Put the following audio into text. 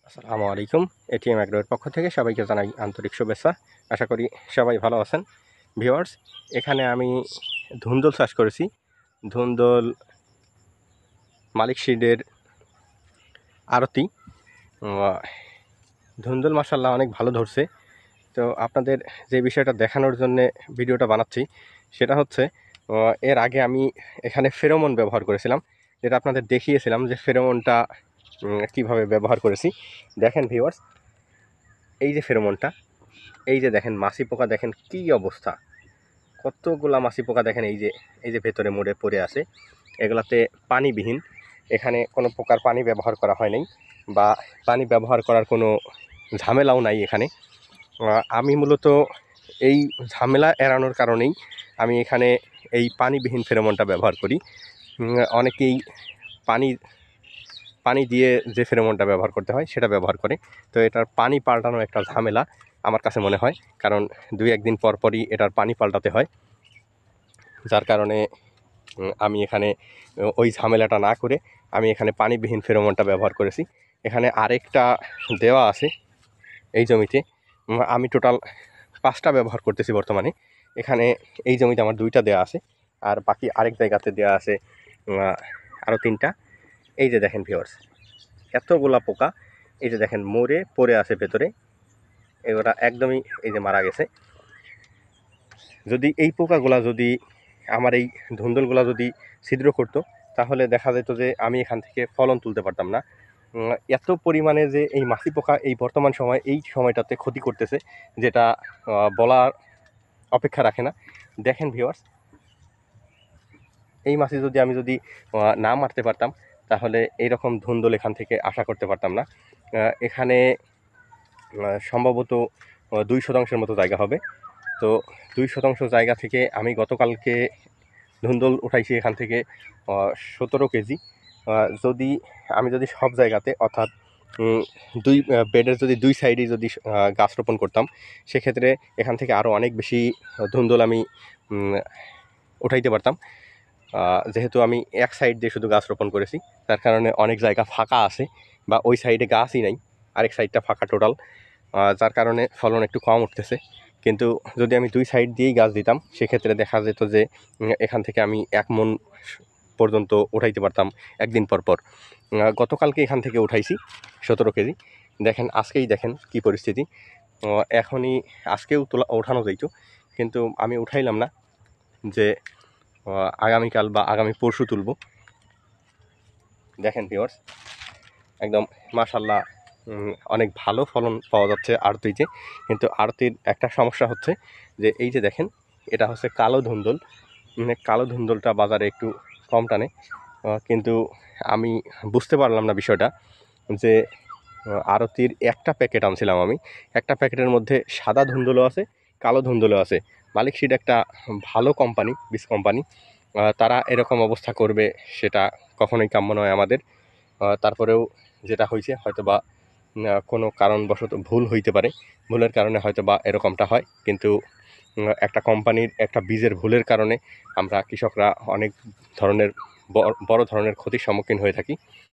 আসসালামু আলাইকুম। এটিএম অ্যাগ্রোর পক্ষ থেকে সবাইকে জানাই আন্তরিক শুভেচ্ছা। আশা করি সবাই ভালো আছেন। ভিউয়ার্স, এখানে আমি ধুন্দুল চাষ করেছি। ধুন্দুল মালিক সিডের আড়তি। ধুন্দুল মাশাআল্লাহ অনেক ভালো ধরছে। তো আপনাদের যে বিষয়টা দেখানোর জন্যে ভিডিওটা বানাচ্ছি সেটা হচ্ছে, এর আগে আমি এখানে ফেরোমন ব্যবহার করেছিলাম, যেটা আপনাদের দেখিয়েছিলাম যে ফেরোমনটা কীভাবে ব্যবহার করেছি। দেখেন ভিউয়ার্স, এই যে ফেরোমনটা, এই যে দেখেন মাছি পোকা, দেখেন কী অবস্থা, কতগুলা মাছি পোকা দেখেন। এই যে ভেতরে মোড়ে পড়ে আছে, এগুলাতে পানিবিহীন। এখানে কোনো প্রকার পানি ব্যবহার করা হয় নাই, বা পানি ব্যবহার করার কোনো ঝামেলাও নাই এখানে। আমি মূলত এই ঝামেলা এড়ানোর কারণেই আমি এখানে এই পানিবিহীন ফেরোমনটা ব্যবহার করি। অনেকেই পানি পানি দিয়ে যে ফেরোমনটা ব্যবহার করতে হয় সেটা ব্যবহার করে। তো এটার পানি পাল্টানো একটা ঝামেলা আমার কাছে মনে হয়, কারণ 2-1 দিন পর পরই এটার পানি পাল্টাতে হয়। যার কারণে আমি এখানে ওই ঝামেলাটা না করে আমি এখানে পানিবিহীন ফেরোমনটা ব্যবহার করেছি। এখানে আরেকটা দেওয়া আছে এই জমিতে। আমি টোটাল 5টা ব্যবহার করতেছি বর্তমানে। এখানে এই জমিতে আমার 2টা দেওয়া আছে, আর বাকি আরেক জায়গাতে দেওয়া আছে আরও 3টা। এই যে দেখেন ভিউয়ার্স, এতগুলা পোকা, এই যে দেখেন মরে পড়ে আছে ভেতরে। এগুলা একদমই এই যে মারা গেছে। যদি এই পোকাগুলা যদি আমার এই ধুন্দুলগুলা যদি ছিদ্র করতো, তাহলে দেখা যেত যে আমি এখান থেকে ফলন তুলতে পারতাম না। এত পরিমাণে যে এই মাছি পোকা এই বর্তমান সময় এই সময়টাতে ক্ষতি করতেছে, যেটা বলার অপেক্ষা রাখে না। দেখেন ভিউয়ার্স, এই মাছি যদি আমি না মারতে পারতাম, তাহলে এইরকম ধুন্দুল এখান থেকে আশা করতে পারতাম না। এখানে সম্ভবত 2 শতাংশের মতো জায়গা হবে। তো 2 শতাংশ জায়গা থেকে আমি গতকালকে ধুন্দুল উঠাইছি এখান থেকে 17 কেজি। যদি সব জায়গাতে, অর্থাৎ বেডের যদি 2 সাইডেই যদি গাছ রোপণ করতাম, সেক্ষেত্রে এখান থেকে আরও অনেক বেশি ধুন্দুল আমি উঠাইতে পারতাম। যেহেতু আমি এক সাইড দিয়ে শুধু গাছ রোপণ করেছি, তার কারণে অনেক জায়গা ফাঁকা আছে, বা ওই সাইডে গাছই নাই, আরেক সাইডটা ফাঁকা টোটাল। যার কারণে ফলন একটু কম উঠতেছে। কিন্তু যদি আমি 2 সাইড দিয়েই গাছ দিতাম, সেক্ষেত্রে দেখা যেত যে এখান থেকে আমি 1 মণ পর্যন্ত উঠাইতে পারতাম একদিন পর পর। গতকালকে এখান থেকে উঠাইছি 17 কেজি। দেখেন আজকেই দেখেন কী পরিস্থিতি। আজকেও ওঠানো যাইত, কিন্তু আমি উঠাইলাম না, যে আগামীকাল বা আগামী পরশু তুলব। দেখেন ভিউয়ার্স, একদম মাশাআল্লাহ অনেক ভালো ফলন পাওয়া যাচ্ছে আড়তিতে। কিন্তু আড়তির একটা সমস্যা হচ্ছে যে এই যে দেখেন, এটা হচ্ছে কালো ধুন্দুল। কালো ধুন্দুলটা বাজারে একটু কম টানে। কিন্তু আমি বুঝতে পারলাম না বিষয়টা, যে আড়তির একটা প্যাকেট আনছিলাম আমি, একটা প্যাকেটের মধ্যে সাদা ধুন্দুলও আছে, কালো ধুন্দুলও আছে। মালিক সিড একটা ভালো কোম্পানি, বীজ কোম্পানি, তারা এরকম অবস্থা করবে সেটা কখনোই কাম্য নয় আমাদের। তারপরেও যেটা হয়েছে, হয়তো বা কোনো কারণবশত ভুল হইতে পারে, ভুলের কারণে হয়তো বা এরকমটা হয়। কিন্তু একটা কোম্পানির একটা বীজের ভুলের কারণে আমরা কৃষকরা অনেক ধরনের বড় ধরনের ক্ষতির সম্মুখীন হয়ে থাকি।